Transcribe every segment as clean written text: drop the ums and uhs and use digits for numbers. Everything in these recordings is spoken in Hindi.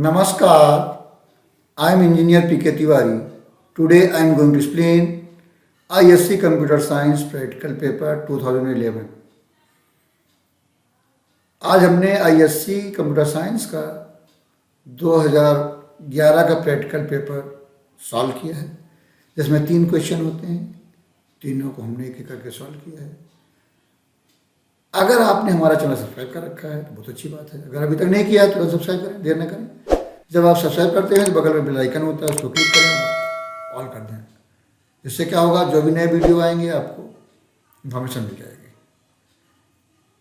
Namaskar, I am Engineer P.K. Tiwari. Today I am going to explain ISC Computer Science Practical Paper 2011. आज हमने ISC कंप्यूटर साइंस का 2011 का प्रैक्टिकल पेपर सॉल्व किया है, जिसमें 3 क्वेश्चन होते हैं। तीनों को हमने एक एक करके सॉल्व किया है। अगर आपने हमारा चैनल सब्सक्राइब कर रखा है तो बहुत अच्छी बात है। अगर अभी तक नहीं किया है तो सब्सक्राइब करें, देर न करें। जब आप सब्सक्राइब करते हैं तो बगल में बेल आइकन होता है, उसको क्लिक करें, ऑल कर दें। इससे क्या होगा, जो भी नए वीडियो आएंगे आपको इन्फॉर्मेशन मिल जाएगी।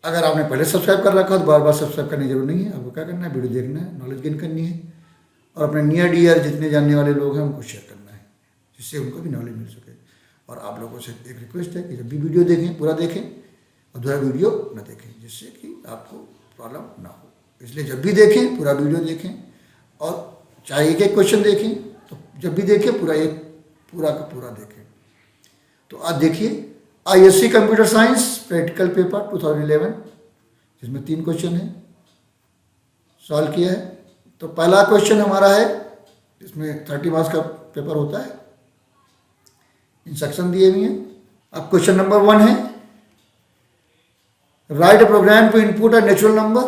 अगर आपने पहले सब्सक्राइब कर रखा है तो बार बार सब्सक्राइब करने की जरूरत नहीं है। आपको क्या करना है, वीडियो देखना है, नॉलेज गेन करनी है और अपने नियर डियर जितने जानने वाले लोग हैं उनको शेयर करना है, जिससे उनको भी नॉलेज मिल सके। और आप लोगों से एक रिक्वेस्ट है कि जब भी वीडियो देखें पूरा देखें और दूसरा वीडियो न देखें, जिससे कि आपको प्रॉब्लम ना हो। इसलिए जब भी देखें पूरा वीडियो देखें और चाहे एक एक क्वेश्चन देखें, तो जब भी देखें पूरा का पूरा देखें। तो आज देखिए ISC computer science practical paper 2011, जिसमें 3 क्वेश्चन हैं, सॉल्व किया है। तो पहला क्वेश्चन हमारा है, इसमें 30 मार्क्स का पेपर होता है, इंस्ट्रक्शन दिए हुए हैं। अब क्वेश्चन नंबर 1 है, write a program to input a natural number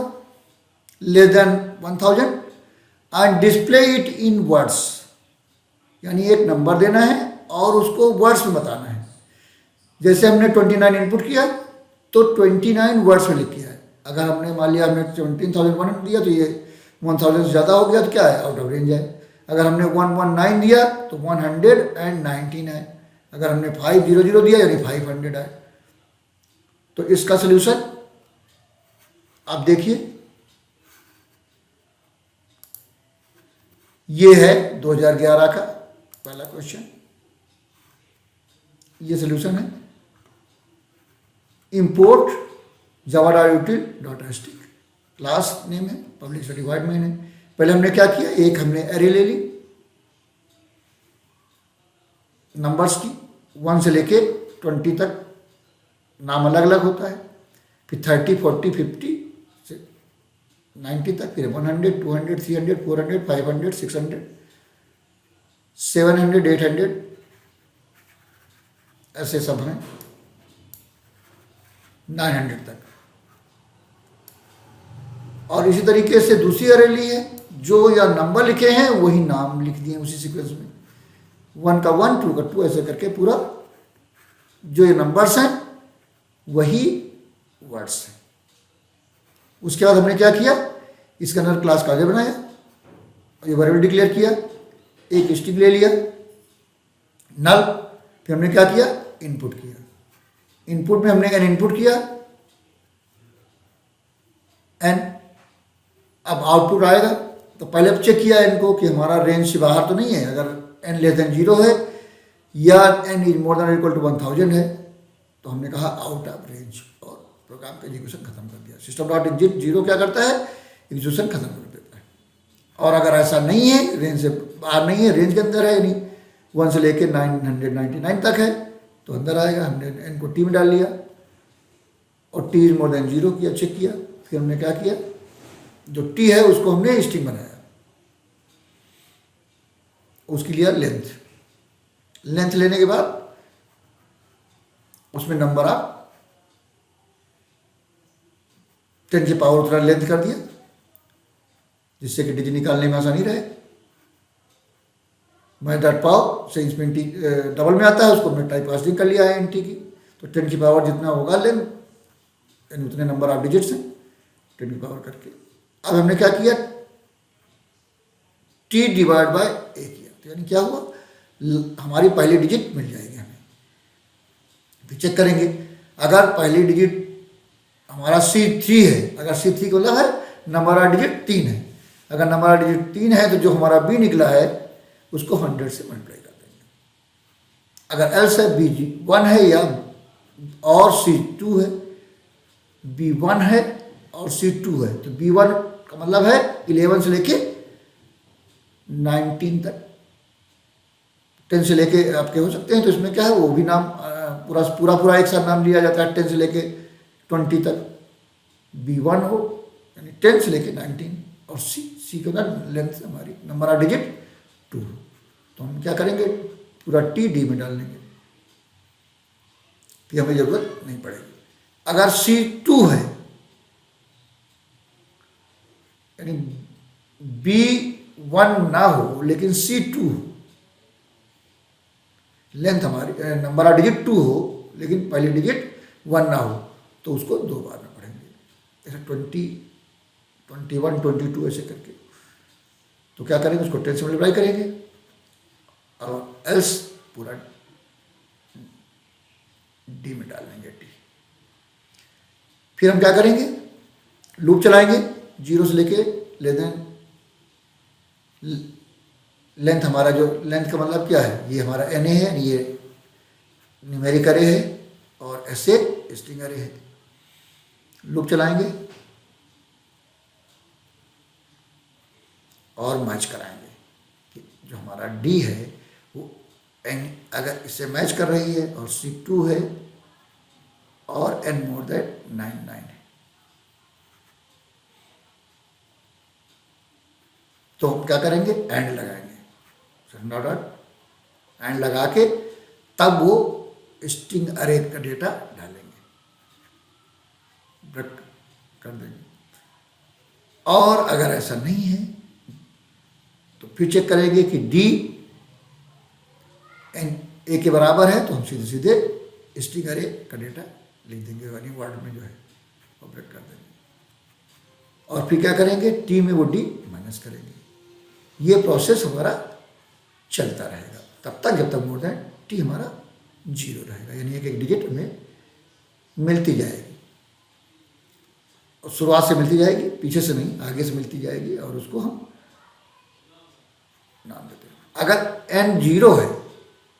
less than 1000 and display it in words. यानी एक नंबर देना है और उसको वर्ड्स में बताना है। जैसे हमने 29 इनपुट किया तो 29 वर्ड्स में लिख किया है। अगर हमने मान लिया हमने 17,100 दिया तो ये 1000 से ज़्यादा हो गया तो क्या है, आउट ऑफ रेंज है। अगर हमने 119 दिया तो 119 है। अगर हमने 500 दिया यानी 500 है। तो इसका सल्यूशन आप देखिए, ये है 2011 का पहला क्वेश्चन। ये सल्यूशन है, इंपोर्ट java.util.st, क्लास नेम है, पब्लिक सर्टिफाइड मेन है। पहले हमने क्या किया, एक हमने एरे ले ली नंबर्स की, 1 से लेके 20 तक नाम अलग अलग होता है। फिर 30, 40, 50 से 90 तक, फिर 100, 200, 300, 400, 500, 600, 700, 800, ऐसे सब हैं 900 तक। और इसी तरीके से दूसरी अरे ली है, जो या नंबर लिखे हैं वही नाम लिख दिए उसी सीक्वेंस में, 1 का 1, 2 का 2, ऐसे करके पूरा जो ये नंबर्स हैं वही वर्ड्स हैं। उसके बाद हमने क्या किया, इसके अंदर क्लास का आगे बनाया, ये वेरिएबल डिक्लेयर किया, एक स्ट्रिंग ले लिया नल। फिर हमने क्या किया, इनपुट किया। इनपुट में हमने एन इनपुट किया, एन। अब आउटपुट आएगा तो पहले अब चेक किया एन को कि हमारा रेंज से बाहर तो नहीं है। अगर एन लेस देन 0 है या N is more than equal to 1000 है तो हमने कहा आउट ऑफ रेंज और प्रोग्राम का एग्जीक्यूशन खत्म कर दिया। system.exit 0 क्या करता है, एग्जीक्यूशन खत्म कर देता है। और अगर ऐसा नहीं है, रेंज से बाहर नहीं है, रेंज के अंदर है, यानी 1 से लेके 999 तक है तो अंदर आएगा। हमने एन को टी में डाल लिया और टी इज मोर देन 0 किया, चेक किया। फिर हमने क्या किया, जो टी है उसको हमने स्ट्रिंग बनाया, उसकी लिया लेंथ। लेंथ लेने के बाद उसमें नंबर आप 10 की पावर उतना लेंथ कर दिया, जिससे कि डिजिट निकालने में आसानी रहे। मैं डॉट पाव से इसमें टी डबल में आता है, उसको हमने टाइप कास्टिंग कर लिया है एन टी की। तो 10 की पावर जितना होगा लेंथ, यानी उतने नंबर ऑफ डिजिट्स हैं, 10 की पावर करके। अब हमने क्या किया, टी डिवाइड बाय ए किया, तो यानी क्या हुआ, हमारी पहली डिजिट मिल जाएगी हमें। फिर चेक करेंगे, अगर पहली डिजिट हमारा C3 है, अगर C3 का मतलब है नंबर ऑफ डिजिट 3 है। अगर नंबर ऑफ डिजिट 3 है तो जो हमारा B निकला है उसको 100 से मल्टीप्लाई कर देंगे। अगर एल्स है B1 है या और C2 है, B1 है और C2 है, तो B1 का मतलब है 11 से लेके 19 तक, 10 से लेके आपके हो सकते हैं। तो इसमें क्या है, वो भी नाम पूरा एक साथ नाम लिया जाता है। 10 से लेके 20 तक B1 हो, यानी 10 से लेके 19, और C सी के बाद लेंथ हमारी नंबर ऑफ डिजिट 2, तो हम क्या करेंगे, पूरा टी डी में डाल देंगे, फिर हमें ज़रूरत नहीं पड़ेगी। अगर C2 है यानी B1 ना हो लेकिन C2 हो, लेंथ हमारी नंबर ऑफ डिजिट 2 हो लेकिन पहली डिजिट 1 ना हो, तो उसको 2 बार में पढ़ेंगे, ऐसे 20, 21, 22 ऐसे करके। तो क्या करेंगे, उसको 10 से मल्टीप्लाई करेंगे और एल्स पूरा डी में डाल देंगे टी। फिर हम क्या करेंगे, लूप चलाएंगे 0 से लेके लेंथ हमारा जो लेंथ का मतलब क्या है, ये हमारा एन ए है, ये न्यूमेरिक अरे है और ऐसे स्ट्रिंग अरे है। लूप चलाएंगे और मैच कराएंगे कि जो हमारा डी है वो एन अगर इससे मैच कर रही है और C2 है और एन मोर देन 9 है, तो हम क्या करेंगे, एंड लगाएंगे, एंड लगा के तब वो स्ट्रिंग अरे का डेटा डालेंगे, ब्रेक कर देंगे। और अगर ऐसा नहीं है तो फिर चेक करेंगे कि डी एन ए के बराबर है, तो हम सीधे सीधे स्ट्रिंग अरे का डेटा लिख देंगे, यानी वर्ड में जो है वो ब्रेक कर देंगे। और फिर क्या करेंगे, टी में वो डी माइनस करेंगे। ये प्रोसेस हमारा चलता रहेगा तब तक जब तक मोर देन टी हमारा 0 रहेगा, यानी एक डिजिट हमें मिलती जाएगी, और शुरुआत से मिलती जाएगी, पीछे से नहीं, आगे से मिलती जाएगी, और उसको हम नाम देते हैं। अगर n 0 है,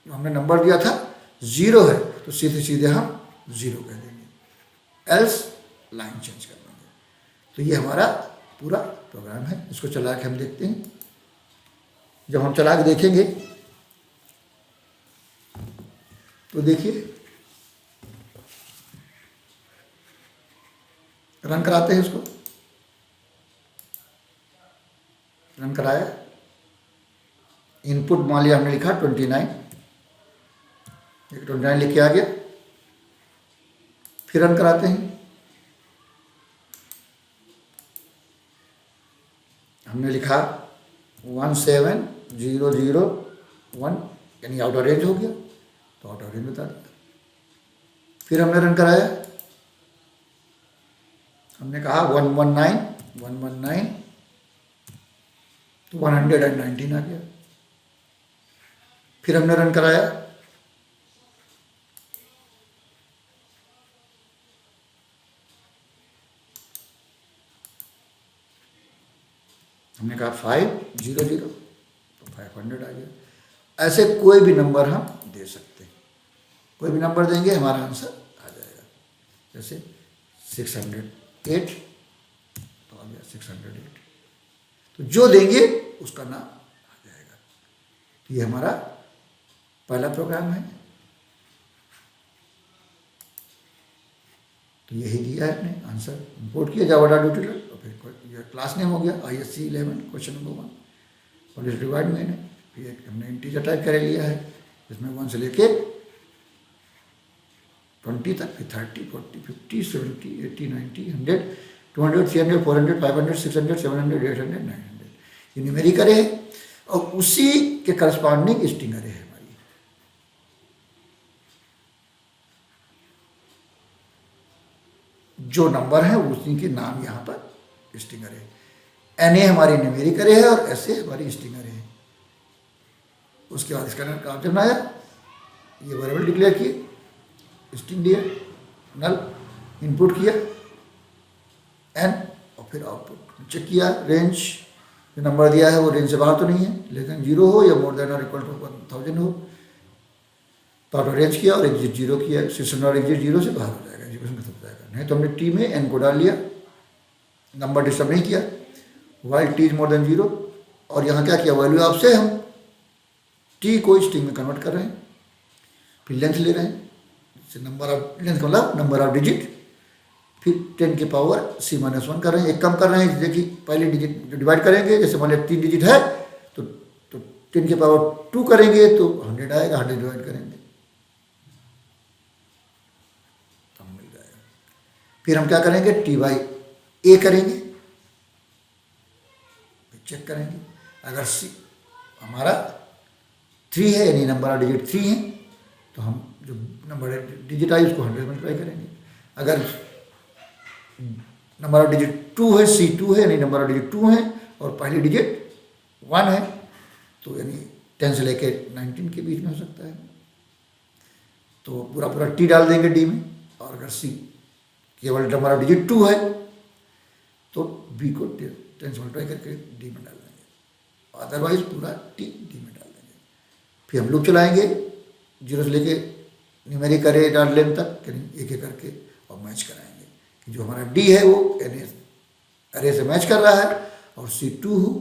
जो हमने नंबर दिया था 0 है, तो सीधे सीधे हम 0 कह देंगे, एल्स लाइन चेंज कर देंगे। तो ये हमारा पूरा प्रोग्राम है। इसको चला के हम देखते हैं। जब हम चला के देखेंगे तो देखिए, रन कराते हैं, इसको रन कराया, इनपुट मान लिया हमने लिखा 29, 29 लिख के आ गया। फिर रन कराते हैं, हमने लिखा 17001, यानी आउट ऑफ रेंज हो गया, तो आउट ऑफ रेंज बता दिया। फिर हमने रन कराया, हमने कहा 119 तो 119 आ गया। फिर हमने रन कराया, हमने कहा 500 तो 500 आ गया। ऐसे कोई भी नंबर हम दे सकते हैं, कोई भी नंबर देंगे हमारा आंसर आ जाएगा। जैसे 608 तो आ गया 608, तो जो देंगे उसका नाम आ जाएगा। तो ये हमारा पहला प्रोग्राम है। तो यही दिया है हमने, आंसर इंपोर्ट किया जावा डॉट ट्यूटोरियल, तो फिर ये क्लास नेम हो गया ISC 11 क्वेश्चन नंबर 1 और इस डिवाइड में फिर हमने इंटीजर टाइप कर लिया है, जिसमें 1 से लेके 20 तक, फिर 30, 40, 50, 70, 80, 90, 100, 200, 300, 400, 500, 600, 700, 800, 900 ये न्यूमेरिक अरे है, और उसी के करस्पॉन्डिंग स्ट्रिंग अरे है हमारी। जो नंबर है उसी के नाम यहाँ पर स्ट्रिंग अरे है। NA हमारी न्यूमेरिक अरे है और SA हमारी स्ट्रिंग अरे है। उसके बाद इसका काउंटर बनाया, ये वेरिएबल डिक्लेयर किए, स्ट्रिंग दिया, नल इनपुट किया n, और फिर आउटपुट चेक किया, रेंज जो नंबर दिया है वो रेंज से बाहर तो नहीं है, लेकिन 0 हो या मोर देन और इक्वल टू 1000 हो, तो ऑटो रेंज किया और एग्जिट 0 किया। 600 और एग्जिट 0 से बाहर हो जाएगा, एग्जीक्यूशन खत्म हो जाएगा। नहीं तो हमने टी में n को डाल लिया, नंबर डिस्टर्ब नहीं किया, while T is more then 0, और यहाँ क्या किया, वैल्यू ऑफ से हम टी को स्ट्रिंग में कन्वर्ट कर रहे हैं, फिर लेंथ ले रहे हैं, नंबर ऑफ लेंथ मतलब नंबर ऑफ डिजिट, फिर 10 की पावर C-1 कर रहे हैं, एक कम कर रहे हैं। देखिए पहले डिजिट जो डिवाइड करेंगे, जैसे मान लिया 3 डिजिट है तो 10 की पावर 2 करेंगे तो 100 आएगा, 100 डिवाइड करेंगे तो मिल जाएगा। फिर हम क्या करेंगे, T/A करेंगे, फिर चेक करेंगे। अगर C हमारा 3 है, यानी नंबर ऑफ डिजिट 3 है, तो हम जो नंबर डिजिट आई उसको 100 मल्टीप्लाई करेंगे। अगर नंबर ऑफ डिजिट 2 है, C2 है, यानी नंबर ऑफ डिजिट 2 है और पहली डिजिट 1 है, तो यानी 10 से लेके 19 के बीच में हो सकता है, तो पूरा पूरा T डाल देंगे D में। और अगर C केवल नंबर ऑफ डिजिट 2 है तो B को 10 से मल्टीप्लाई करके D में डाल देंगे, अदरवाइज पूरा T D में डाल देंगे। फिर हम लूप चलाएंगे 0 से लेके न्यूमेरिक अरे डॉट लेंथ तक, यानी एक एक करके और मैच कराएंगे कि जो हमारा D है वो N अरे से मैच कर रहा है और C2 हो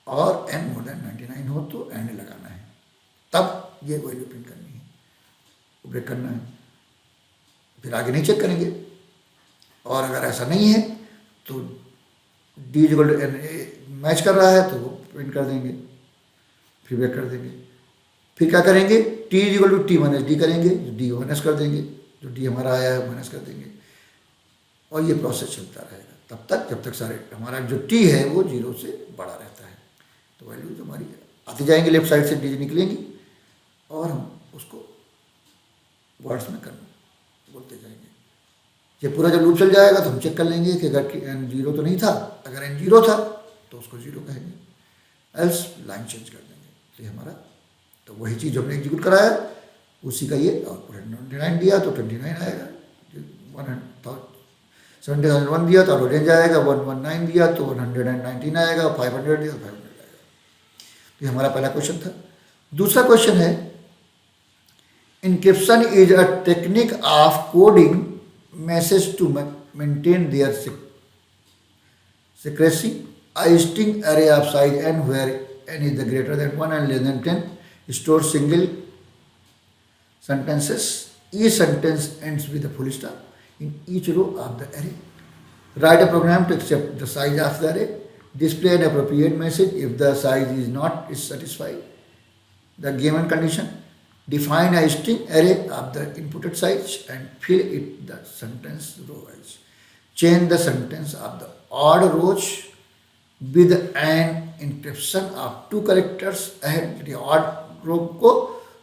और N मोर देन 99 हो तो N लगाना है, तब ये वैल्यू प्रिंट करनी है, ब्रेक करना है। फिर आगे नहीं चेक करेंगे। और अगर ऐसा नहीं है तो D equal to N match कर रहा है तो वो प्रिंट कर देंगे, फिर ब्रेक कर देंगे। फिर क्या करेंगे, T equal to T minus D करेंगे, D माइनस कर देंगे, जो D हमारा आया है माइनस कर देंगे, और ये प्रोसेस चलता रहेगा तब तक जब तक सारे हमारा जो T है वो 0 से बड़ा रहता है। तो वैल्यूज हमारी आती जाएंगी, लेफ्ट साइड से D निकलेंगी और हम उसको वर्ड्स में करना बोलते जाएंगे। ये पूरा जब लूप चल जाएगा तो हम चेक कर लेंगे कि अगर N 0 तो नहीं था, अगर N 0 था तो उसको 0 कहेंगे, एल्स लाइन चेंज कर देंगे। तो ये हमारा, तो वही चीज़ जो हमने एग्जीक्यूट कराया उसी का ये आउटपुट 29 दिया तो 29 आएगा, 70,001 दिया तो ऑरेंज आएगा, 119 दिया तो 119 आएगा, 500 दिया तो 500 आएगा। तो ये हमारा पहला क्वेश्चन था। दूसरा क्वेश्चन है, encryption is a technique of coding message to maintain their secrecy. A string array of size n where n is the greater than 1 and less than 10 stores single sentences. Each sentence ends with a full stop in each row of the array. Write a program to accept the size of the array. Display an appropriate message if the size is not satisfied the given condition. Define a string array of the inputted size and fill it the sentence row wise. Change the sentence of the odd rows with an encryption of 2 characters ahead. The odd row को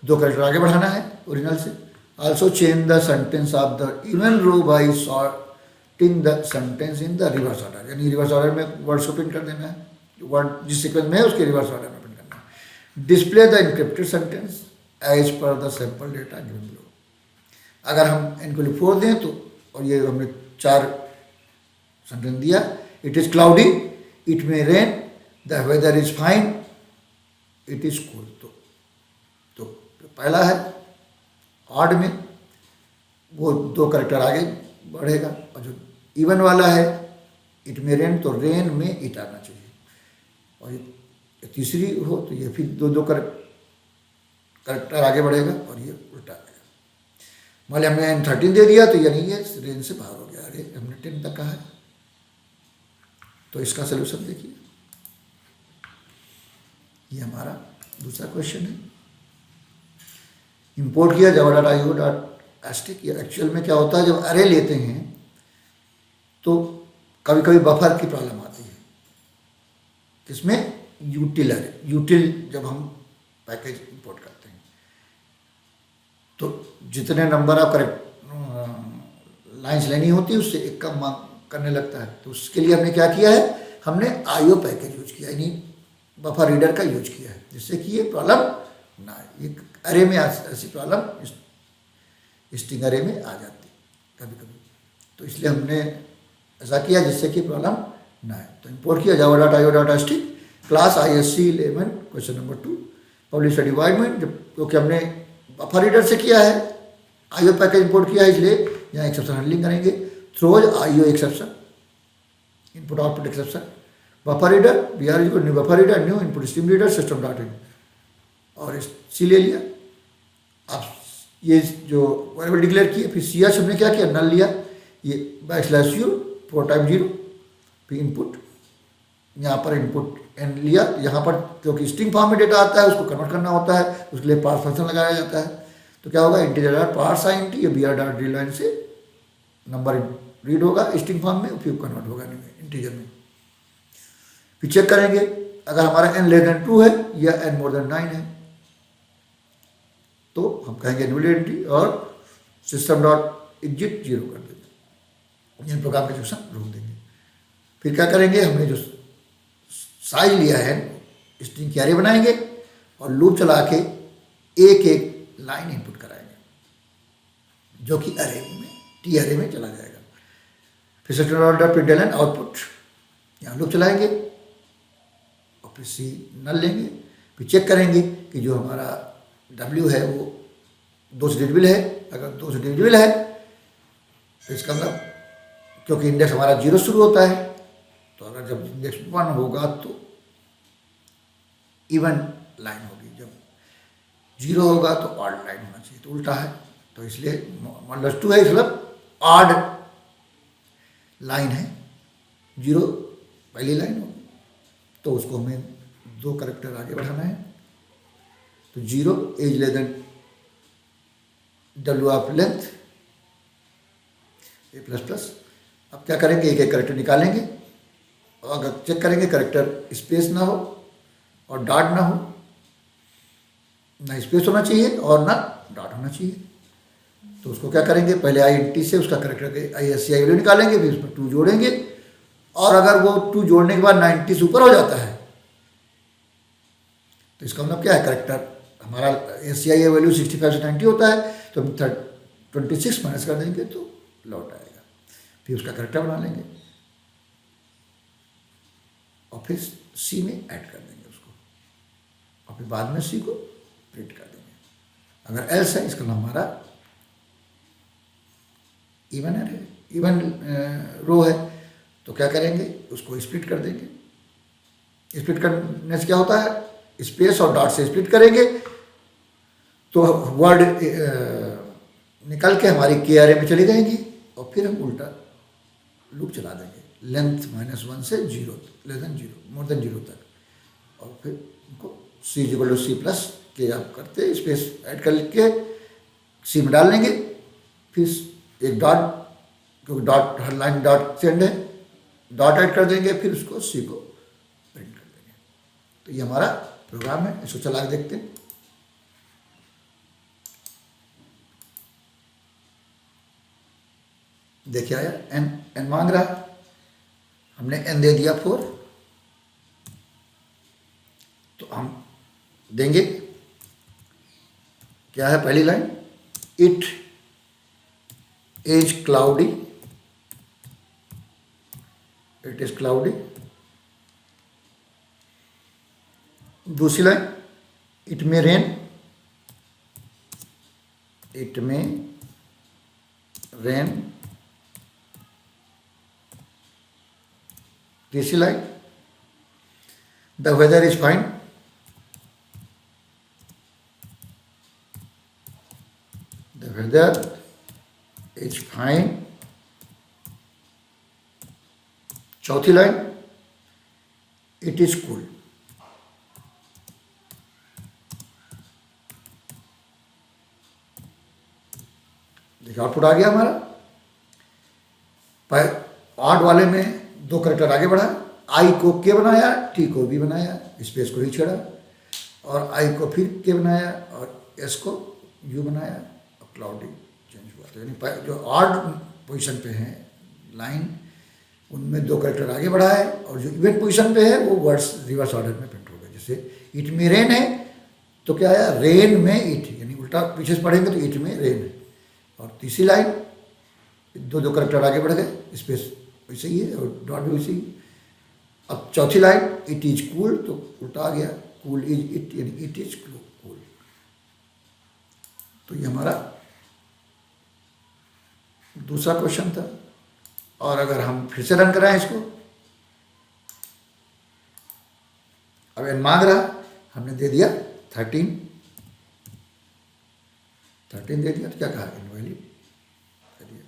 2 character आगे बढ़ाना है ओरिजिनल से। Also change the sentence of the even row by sorting the sentence in the reverse order. यानी रिवर्स ऑर्डर में वर्ड्स को प्रिंट कर देना है, वर्ड जिस सीक्वेंस में है उसके रिवर्स ऑर्डर में प्रिंट करना है। Display the encrypted sentence as per the sample data given below. अगर हम इनको लिख 4 दें तो, और ये हमने 4 सेंटेंस दिया, it is cloudy, it may rain, the weather is fine, it is cool. तो पहला है ऑड में वो 2 करेक्टर आगे बढ़ेगा, और जो इवन वाला है इट मे रेन तो रेन में इट आना चाहिए, और ये तीसरी हो तो ये फिर 2 करेक्टर आगे बढ़ेगा और ये उल्टा आएगा। मान लिया हमने N13 दे दिया तो यानी ये रेंज से बाहर हो गया, अरे हमने 10 तक कहा है। तो इसका सलूशन देखिए, ये हमारा दूसरा क्वेश्चन है। इंपोर्ट किया java.io.astic। एक्चुअल में क्या होता है, जब अरे लेते हैं तो कभी कभी बफर की प्रॉब्लम आती है, इसमें यूटिल अरे, यूटिल जब हम पैकेज इंपोर्ट करते हैं तो जितने नंबर ऑफ करेक्ट लाइंस लेनी होती है उससे एक कम मांग करने लगता है। तो उसके लिए हमने क्या किया है, हमने आईओ पैकेज यूज किया, यानी बफर रीडर का यूज किया है, जिससे कि ये प्रॉब्लम ना आए। ये अरे में ऐसी प्रॉब्लम स्ट्रिंग अरे में आ जाती कभी कभी, तो इसलिए हमने ऐसा किया जिससे कि प्रॉब्लम ना आए। तो इंपोर्ट किया java.io.astic class ISC11 question number 2 public void main, जब क्योंकि हमने बफर रीडर से किया है, आईओ पैकेज इंपोर्ट किया है, इसलिए यहाँ एक्सेप्शन हैंडलिंग करेंगे। Throws IO exception, input output exception, buffer reader BR new buffer reader new input stream reader system dot in, और सी ले लिया। अब ये जो वेरिएबल डिक्लेयर किए, फिर सी एच हमने क्या किया, नल लिया, ये /u 4 टाइम 0, फिर इनपुट, यहाँ पर इनपुट एन लिया, यहाँ पर क्योंकि स्ट्रिंग फॉर्म में डेटा आता है उसको कन्वर्ट करना होता है, उसके लिए पार्स फंक्शन लगाया जाता है। तो क्या होगा, इंटीजर डॉट पार्स int, ये br डॉट रीड लाइन से नंबर रीड होगा स्ट्रिंग फॉर्म में, फिर कन्वर्ट होगा इंटीजर में। फिर चेक करेंगे अगर हमारा n <2 है या n<9 है, तो हम कहेंगे न्यूलिटी और सिस्टम डॉट एग्जिट 0 कर देंगे, इन प्रोग्राम के एक्सेक्यूशन रोक देंगे। फिर क्या करेंगे, हमने जो साइज लिया है स्ट्रिंग की एरे बनाएंगे और लूप चला के एक एक लाइन इनपुट कराएंगे जो कि एरे में टी एरे में चला जाएगा। फिर सिस्टम डॉट प्रिंटलन आउटपुट, यहाँ लूप चलाएंगे और फिर सी नल लेंगे, फिर चेक करेंगे कि जो हमारा W है वो 2 से डिविजिबल है। अगर 2 से डिविजिबल है तो इसका मतलब, क्योंकि इंडेक्स हमारा 0 शुरू होता है, तो अगर जब इंडेक्स 1 होगा तो इवन लाइन होगी, जब 0 होगा तो ऑड लाइन होना चाहिए, तो उल्टा है। तो इसलिए -2 है, मतलब ऑड लाइन है, 0 पहली लाइन होगी, तो उसको हमें 2 कैरेक्टर आगे बढ़ाना है। तो 0 as less than W of length A++। अब क्या करेंगे, एक एक कैरेक्टर निकालेंगे और अगर चेक करेंगे कैरेक्टर स्पेस ना हो और डॉट ना हो, ना स्पेस होना चाहिए और ना डॉट होना चाहिए, तो उसको क्या करेंगे, पहले INT से उसका कैरेक्टर के ISCI वैल्यू निकालेंगे, फिर उसमें 2 जोड़ेंगे, और अगर वो 2 जोड़ने के बाद 90 से ऊपर हो जाता है तो इसका मतलब क्या है, कैरेक्टर हमारा SCI वैल्यू 65 से 90 होता है, तो हम 26 माइनस कर देंगे तो लौट आएगा। फिर उसका कैरेक्टर बना लेंगे और फिर सी में ऐड कर देंगे उसको, और फिर बाद में सी को प्रिंट कर देंगे। अगर एल्स है, इसका नाम हमारा इवन है, इवन रो है, तो क्या करेंगे, उसको स्प्लिट कर देंगे। स्प्लिट करने से क्या होता है, स्पेस और डॉट से स्प्लिट करेंगे तो वर्ड निकल के हमारी के एरे में चली जाएंगी, और फिर हम उल्टा लूप चला देंगे लेंथ -1 से 0 लेस देन 0 मोर देन 0 तक, और फिर उनको C के आप करते स्पेस ऐड कर के सी में डाल लेंगे, फिर एक डॉट, क्योंकि डॉट हर लाइन डॉट से एंड है, डॉट ऐड कर देंगे, फिर उसको सी को प्रिंट कर देंगे। तो ये हमारा प्रोग्राम है, इसको चला के देखते हैं। देखिए आया, एन मांग रहा, हमने एन दे दिया 4, तो हम देंगे क्या है, पहली line, it is cloudy, it is cloudy. दूसरी line, it may rain, it may rain. तीसरी line, the weather is fine, the weather is fine. चौथी लाइन, इट इज कूल। देखिए आउटपुट आ गया हमारा। ऑड वाले में 2 कैरेक्टर आगे बढ़ा, आई को के बनाया, टी को बी बनाया, स्पेस को ही छेड़ा, और आई को फिर के बनाया और एस को यू बनाया, और क्लाउडी चेंज हुआ। तो यानी जो ऑड पोजीशन पे है लाइन, उनमें 2 कैरेक्टर आगे बढ़ा है, और जो इवन पोजीशन पे है वो वर्ड्स रिवर्स ऑर्डर में प्रिंट हो गए। जैसे इट में रेन है तो क्या आया, रेन में इट, यानी उल्टा पीछे से पढ़ेंगे तो इट में रेन है। और तीसरी लाइन, 2 कैरेक्टर आगे बढ़ गए, स्पेस वैसे ही है और डॉट भी वैसे ही। अब चौथी लाइन, इट इज कूल, तो उल्टा आ गया, कूल इज इट, यानी इट इज कूल। तो ये हमारा दूसरा क्वेश्चन था। और अगर हम फिर से रन कराएं इसको, अब एन मांग रहा, हमने दे दिया 13, 13 दे दिया तो क्या कहा, इनवैलिड कर दिया।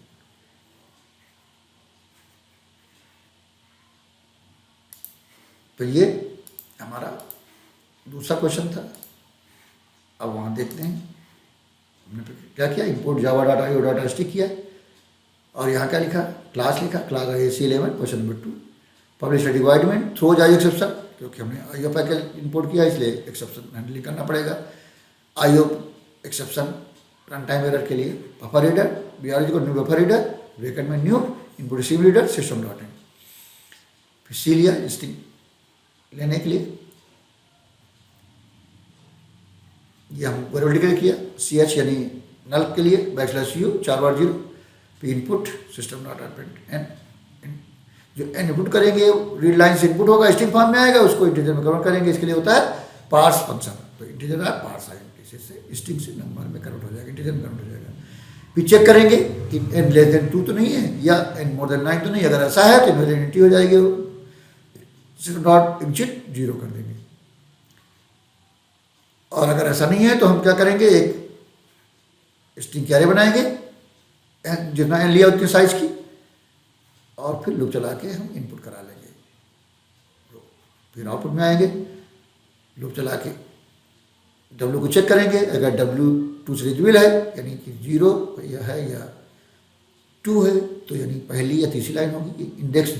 तो ये हमारा दूसरा क्वेश्चन था। अब वहाँ देखते हैं हमने क्या किया, import java dot IO dot asterisk किया, और यहाँ क्या लिखा, क्लास लिखा, class AC11 question number 2, public void main throws IO exception, क्योंकि हमने आईओ पैकेज इंपोर्ट किया इसलिए एक्सेप्शन हैंडलिंग करना पड़ेगा। IO exception run time error के लिए बफर रीडर, BRG को न्यू बफर रीडर, ब्रैकेट में new input receive reader system dot in, फिर सी लिया स्ट्रिंग लेने के लिए, ये हम वेरिएबल के लिए किया, CH यानी नल के लिए \u 4 बार 0, फिर input system dot out print N, जो एन इनपुट करेंगे रीड लाइन से इनपुट होगा, स्ट्रिंग फॉर्म में आएगा, उसको इंटीजर में कन्वर्ट करेंगे, इसके लिए होता है पार्स फंक्शन, तो इंटीजर है पार्स आएगा, से स्ट्रिंग से नंबर में कन्वर्ट हो जाएगा, इंटीजर में कन्वर्ट हो जाएगा। फिर चेक करेंगे कि n लेस देन 2 तो नहीं है, या n मोर देन 9 तो नहीं, अगर ऐसा है तो इनवैलिडिटी हो जाएगी, डॉट एग्जिट 0 कर देंगे। और अगर ऐसा नहीं है तो हम क्या करेंगे, एक स्ट्रिंग कैरे बनाएंगे जितना n लिया उतनी साइज की, और फिर लूप चला के हम इनपुट करा लेंगे, फिर आउटपुट में आएंगे, लूप चला के W को चेक करेंगे, अगर W 2 से रिजविल है यानी कि 0 या है या 2 है, तो यानी पहली या तीसरी लाइन होगी, इंडेक्स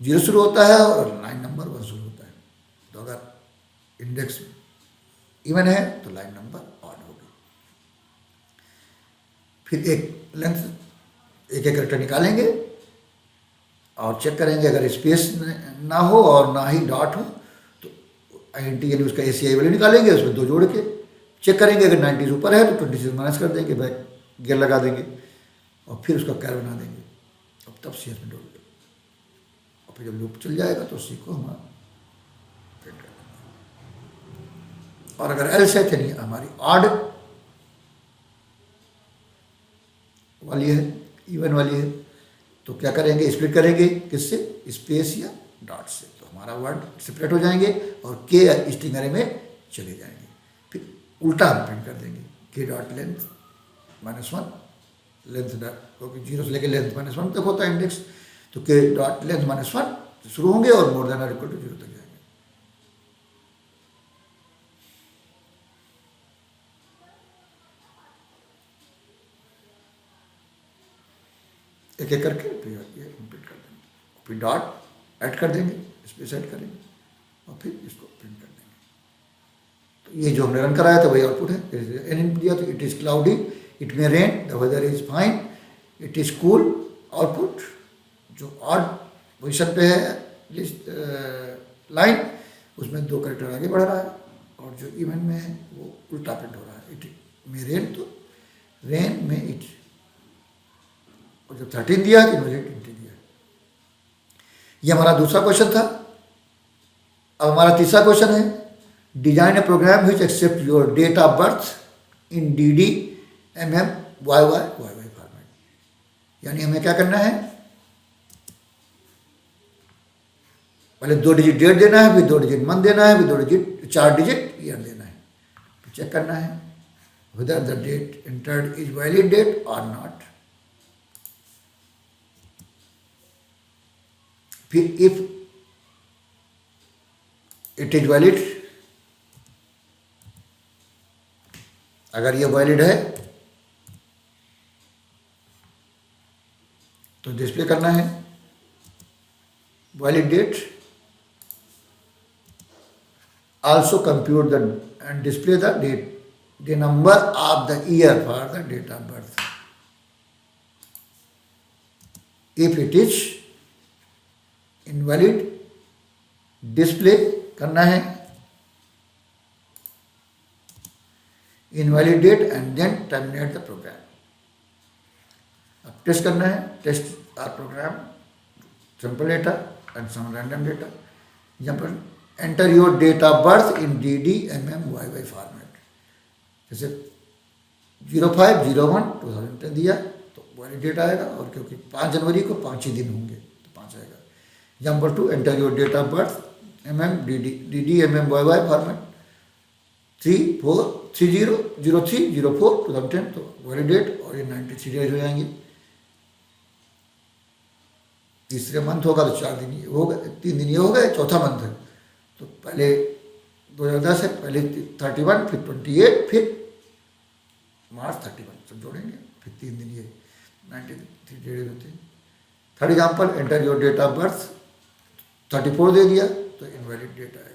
0 शुरू होता है और लाइन नंबर 1 शुरू होता है, तो अगर इंडेक्स इवन है तो लाइन नंबर ऑड होगी। फिर एक लेंथ एक कैरेक्टर निकालेंगे और चेक करेंगे, अगर स्पेस ना हो और ना ही डॉट हो तो INT यानी उसका ACI वैल्यू निकालेंगे, उसमें 2 जोड़ के चेक करेंगे, अगर 90 से ऊपर है तो 20 से माइनस कर देंगे, बैक गियर लगा देंगे, और फिर उसका कैर बना देंगे, अब तब CS में डोल देंगे, और फिर जब लूप चल जाएगा तो उसी को हम प्रिंट कर देंगे। और अगर एल्स है यानी हमारी ऑड वाली है, इवन वाली है, तो क्या करेंगे, स्प्लिट करेंगे, किससे, स्पेस या डॉट से, तो हमारा वर्ड सेपरेट हो जाएंगे और के स्ट्रिंग अरे में चले जाएंगे। फिर उल्टा हम प्रिंट कर देंगे, के डॉट लेंथ -1 लेंथ डॉट, क्योंकि 0 से लेकर लेंथ -1 तक होता है इंडेक्स, तो के डॉट लेंथ -1 शुरू होंगे और मोर देन और इक्वल टू 0 तक जाएंगे। एक एक करके फिर ये प्रिंट कर देंगे, फिर डॉट ऐड कर देंगे, स्पेस ऐड करेंगे, और फिर इसको प्रिंट कर देंगे। तो ये जो हमने रन कराया था वही आउटपुट है। एन इनपुट दिया तो it is cloudy, it may rain, the weather is fine, it is cool. Output जो ऑड पोजिशन पे है लिस्ट लाइन, उसमें 2 कैरेक्टर आगे बढ़ रहा है, और जो इवन में है वो उल्टा प्रिंट हो रहा है, इट मे रेन, तो रेन में इट, और जब 13 दिया तो इनवैलिड दिया। ये हमारा दूसरा क्वेश्चन था। अब हमारा तीसरा क्वेश्चन है, design a program which accept your date of birth in DD MM YY format. यानी हमें क्या करना है, पहले 2 डिजिट डेट देना है, फिर 2 डिजिट मंथ देना है, फिर 4 डिजिट ईयर देना है, फिर चेक करना है whether the date entered is valid date or not। फिर इफ इट इज वैलिड, अगर ये वैलिड है तो डिस्प्ले करना है valid date, also compute the and display the date, the number of the year for the date of birth. If it is invalid, display करना है invalid date and then terminate the program. अब टेस्ट करना है, test our program simple data and some random data. Example, enter your date of birth in DD MM YY format. जैसे 05/01/2010 दिया तो वैलिड डेट आएगा, और क्योंकि 5 जनवरी को 5 ही दिन होंगे तो 5 आएगा। Example 2, enter your date of birth, DD MM YY format 3, 4, 30/03/04/2010 तो वैलिड डेट, और ये 93 डेज हो जाएंगे। तीसरे मंथ होगा तो 4 दिन ये हो गए, 3 दिन ये हो गए, चौथा मंथ है तो पहले 2010 है, पहले 31, फिर 28, फिर मार्च 31 सब जोड़ेंगे, फिर 3 दिन ये 93 डेज होते हैं। Third example, enter your date of birth, 34 दे दिया तो इनवैलिड डेट आएगा।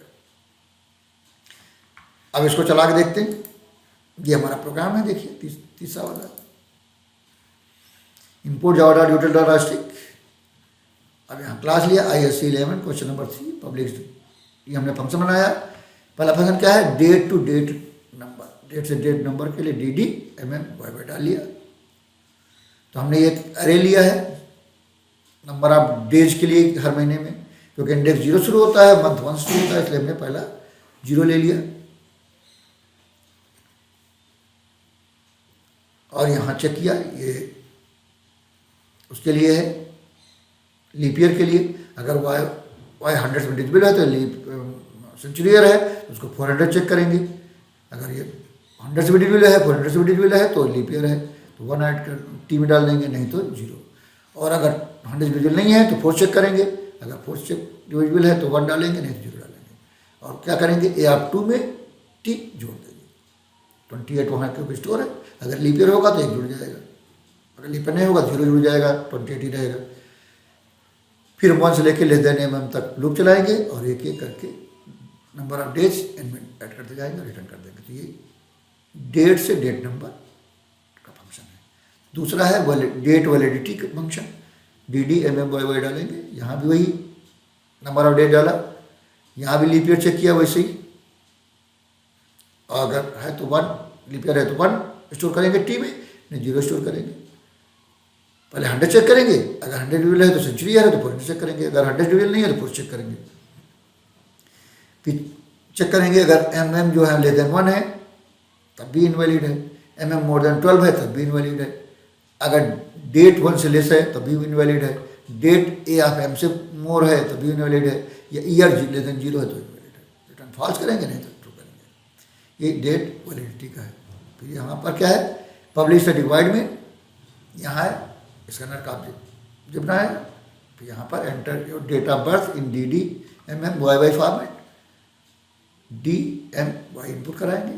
अब इसको चला के देखते हैं, ये हमारा प्रोग्राम है, देखिए तीसरा वाला, import Java dot यूटिल dot stick. अब यहाँ क्लास लिया ISC 11 क्वेश्चन नंबर 3 पब्लिक, ये हमने फंक्शन बनाया। पहला फंक्शन क्या है, date to date number, date से डेट नंबर के लिए DD MM डाल लिया। तो हमने एक अरे लिया है नंबर ऑफ डेज के लिए हर महीने में, क्योंकि इंडेक्स 0 शुरू होता है, मंथ 1 शुरू होता है, इसलिए हमने पहला 0 ले लिया। और यहाँ चेक किया, ये उसके लिए है लीप ईयर के लिए, अगर वाई 100 से डिविजिबल है तो लीप सेंचुरी ईयर है तो उसको 400 चेक करेंगे, अगर ये 100 से डिविजिबल है, 400 से डिविजिबल है तो लीप ईयर है तो 1 ऐड कर टी में डाल देंगे, नहीं तो 0। और अगर 100 डिविजिबल नहीं है तो 4 चेक करेंगे, अगर 4 चेक डिविजिबल है तो 1 डालेंगे, नहीं तो 0 डालेंगे। और क्या करेंगे, A2 में T जोड़ देंगे, 28 वहाँ क्योंकि स्टोर है, अगर लीप ईयर होगा तो 1 जुड़ जाएगा, अगर लीप ईयर नहीं होगा 0 जुड़ जाएगा, 28 ही रहेगा। फिर 1 से लेके लेस देन MM तक लूप चलाएंगे और एक एक करके number of days and add करते जाएंगे, रिटर्न कर देंगे। तो ये डेट से डेट नंबर का फंक्शन है। दूसरा है डेट वैलिडिटी का फंक्शन, DD MM डालेंगे, यहाँ भी वही नंबर ऑफ डेज डाला, यहाँ भी लीप ईयर चेक किया वैसे ही, अगर है तो 1 लीप ईयर है तो 1 स्टोर करेंगे टी में, नहीं 0 स्टोर करेंगे। पहले 100 चेक करेंगे, अगर 100 डिविजिबल है तो सेंचुरी ईयर है तो 400 चेक करेंगे, अगर 100 डिविजिबल नहीं है तो 4 चेक करेंगे। फिर चेक करेंगे अगर MM जो है लेस देन 1 है तब भी इनवैलिड है, MM मोर देन 12 है तब भी इनवैलिड है, अगर डेट 1 से लेस है तब भी इनवैलिड है, डेट A ऑफ M से मोर है तब भी इनवैलिड है, या ईयर लेस देन 0 है तो इनवैलिड है। रिटर्न फॉल्स करेंगे, नहीं तो ट्रू करेंगे। ये डेट वैलिडिटी का है। फिर यहाँ पर क्या है, पब्लिश सर्टिफाइड में यहाँ है स्कैनर का ऑब्जेक्ट जब बनाया, फिर यहाँ पर enter your date of birth in DD MM format, DMY input कराएंगे।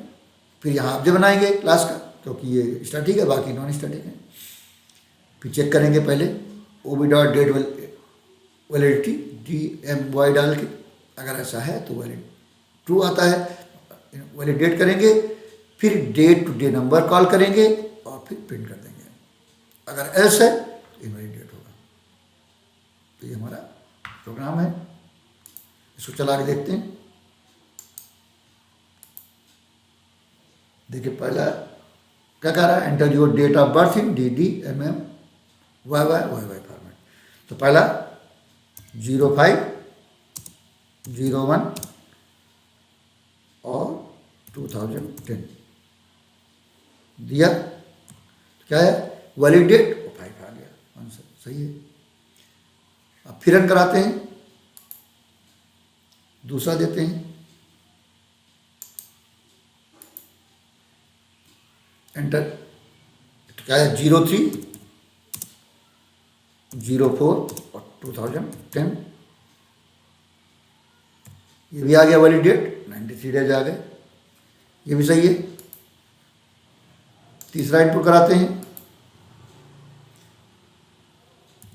फिर यहाँ ऑब्जेक्ट बनाएंगे क्लास का, क्योंकि ये स्टैटिक है बाकी नॉन स्टैटिक है। फिर चेक करेंगे पहले OB dot date validity DMY डाल के, अगर ऐसा है तो वैलिड ट्रू आता है, वैलिडेट करेंगे। फिर date to day number call करेंगे और फिर प्रिंट कर देंगे, अगर एल्स है तो इनवैलिड होगा। तो ये हमारा प्रोग्राम है, इसको चला के देखते हैं। देखिए पहला क्या कह रहा है, enter your date of birth in DD MM format. तो पहला 05/01 और 2010 दिया, क्या है वैलिड डेट, 5 आ गया आंसर, सही है। अब फिर रन कराते हैं, दूसरा देते हैं, एंटर, तो क्या है 03/04 और 2010, ये भी आ गया वैलिड डेट, 93 डेज आ गए, ये भी सही है। तीसरा इनपुट कराते हैं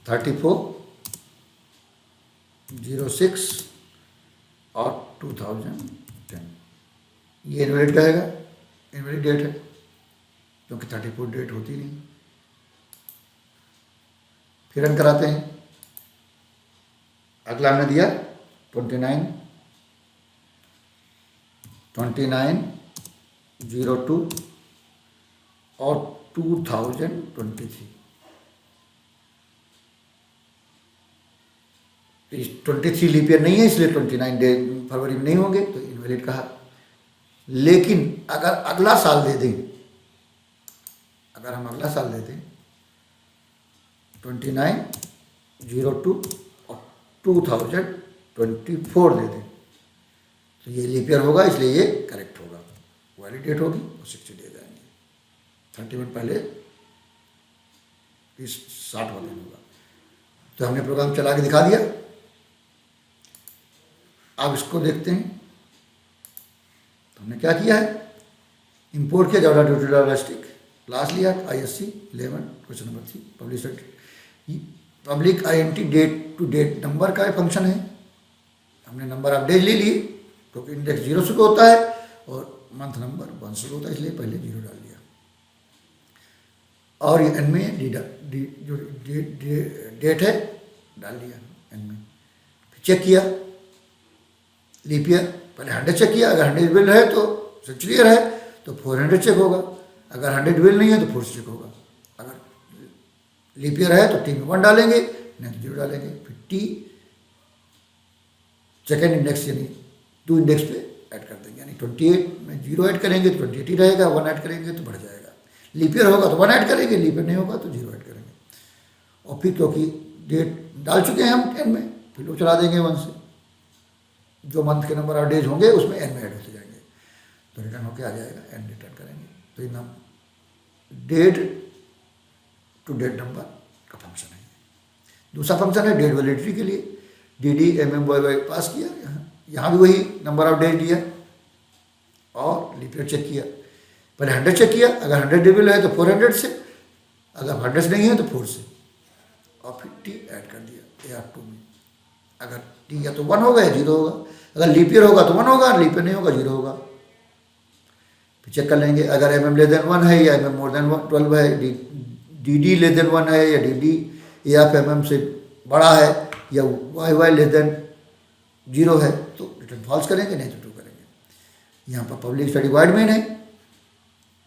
34/06 और 2010, ये इनवैलिड कहेगा, इनवैलिड डेट है क्योंकि 34 डेट होती नहीं। फिर रन कराते हैं, अगला हमने दिया 29/02 और 2023। 23 लीप ईयर नहीं है इसलिए 29 डे फरवरी में नहीं होंगे तो इनवैलिड कहा। लेकिन अगर अगला साल दे दें, अगर हम अगला साल दे दें 29/02 और 2024 दे दें तो ये लीप ईयर होगा, इसलिए ये करेक्ट होगा, वैलिडेट होगी और 60 डेज आएंगे। 31 पहले 60वां दिन होगा। तो हमने प्रोग्राम चला के दिखा दिया। अब इसको देखते हैं। तो हमने क्या किया है, इंपोर्ट किया data to data stick, class लिया ISC 11 question number 3 public INT date to date number का फंक्शन है। हमने नंबर ऑफ डेज ले लिए क्योंकि इंडेक्स 0 से होता है और मंथ नंबर 1 से होता है, इसलिए पहले 0 डाल दिया। और ये एन में जो डेट है डाल दिया एन में। चेक किया लीप ईयर, पहले 100 चेक किया, अगर 100 बिल है तो सेंचुरी ईयर है तो 400 चेक होगा, अगर 100 बिल नहीं है तो 4 चेक होगा। अगर लीप ईयर है तो टी में 1 डालेंगे, नहीं तो 0 डालेंगे। फिर टी सेकेंड इंडेक्स यानी 2 इंडेक्स पे ऐड कर देंगे, यानी 28 में 0 ऐड करेंगे तो 28 ही रहेगा, 1 ऐड करेंगे तो बढ़ जाएगा। लीप ईयर होगा तो 1 ऐड करेंगे, लीप ईयर नहीं होगा तो 0 ऐड करेंगे। और फिर क्योंकि डेट डाल चुके हैं हम 10 में, फिर लोग चला देंगे 1 से, जो मंथ के नंबर ऑफ डेज होंगे उसमें एन में ऐड होते जाएंगे, तो रिटर्न होके आ जाएगा, एन रिटर्न करेंगे। तो ये नाम डेट टू डेट नंबर का फंक्शन है। दूसरा फंक्शन है डेट वैलिडिटी के लिए, DDMMYY पास किया, यहाँ भी वही नंबर ऑफ डेज लिया और लीप ईयर चेक किया। पहले 100 चेक किया, अगर 100 डेबिल है तो 400 से, अगर 100 नहीं है तो 4 से, और फिर टी ऐड कर दिया AR2 में। अगर टी या तो 1 होगा या 0 होगा, अगर लीप ईयर होगा तो 1 होगा, लीप ईयर नहीं होगा 0 होगा। फिर चेक कर लेंगे अगर MM लेस देन 1 है या MM मोर देन 12 है, DD लेस देन 1 है या DD AF MM से बड़ा है, या YY लेस देन 0 है तो रिटर्न फॉल्स करेंगे, नहीं तो ट्रू करेंगे। यहाँ पर पब्लिक स्टडी वाइड मेन है,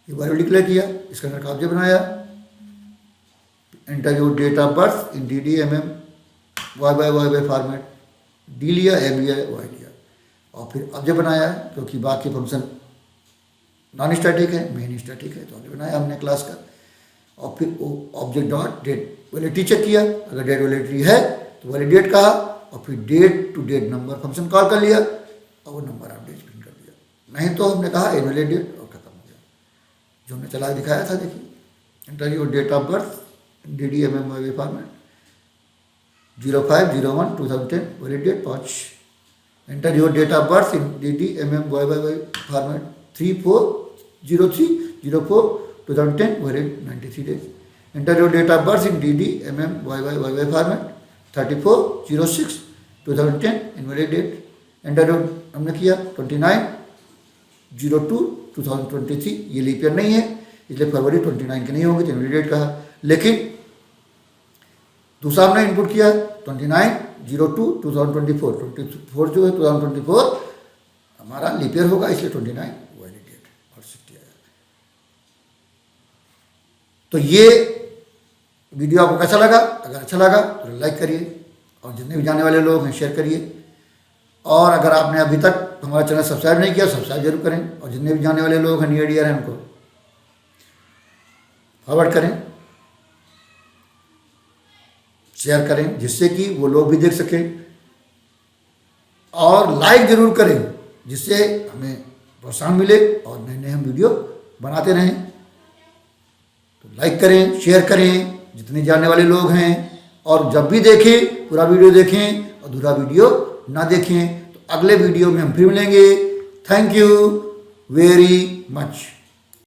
ये वैल्यू डिक्लेयर किया, इसका अंदर ऑब्जेक्ट बनाया, enter your date of birth in DDMMYY format, D लिया, M लिया, Y लिया, और फिर ऑब्जेक्ट बनाया, क्योंकि बाकी फंक्शन नॉन स्टैटिक है, मेन स्टैटिक है, तो ऑब्जेक्ट बनाया हमने क्लास का। और फिर वो object dot date validity check किया, अगर डेट वैलिडिटी है तो वैलिडेट कहा, और फिर date to date number function call कर लिया और वो नंबर ऑफ डेज प्रिंट कर दिया। नहीं तो हमने कहा इनवैलिडेट और खत्म हो गया, जो हमने चला दिखाया था। देखिए, enter your date of birth DDMMYY format 05/01/2010 validate 5, enter your date of birth in DDMMYY format 34/03/04/2010 valid 93 days, enter your date of birth in DDMMYY format 34/06/2010 invalid date, enter your हमने किया 29/02/2023, ये लीप ईयर नहीं है इसलिए फरवरी 29 के नहीं होगी तो इनवैलिड कहा। लेकिन दूसरा हमने इनपुट किया 29/02/2024, 24 जो है 2024 हमारा लीप ईयर होगा, इसलिए 29 वैलिडेट और 60 आया। तो ये वीडियो आपको कैसा लगा? अगर अच्छा लगा तो लाइक करिए, और जितने भी जाने वाले लोग हैं शेयर करिए, और अगर आपने अभी तक हमारा चैनल सब्सक्राइब नहीं किया सब्सक्राइब जरूर करें, और जितने भी जाने वाले लोग हैं नियर डियर हैं उनको फॉरवर्ड करें, शेयर करें, जिससे कि वो लोग भी देख सकें, और लाइक जरूर करें जिससे हमें प्रोत्साहन मिले और नए नए हम वीडियो बनाते रहें। तो लाइक करें, शेयर करें जितने जानने वाले लोग हैं, और जब भी देखें पूरा वीडियो देखें, अधूरा वीडियो ना देखें। तो अगले वीडियो में हम फिर मिलेंगे। Thank you very much.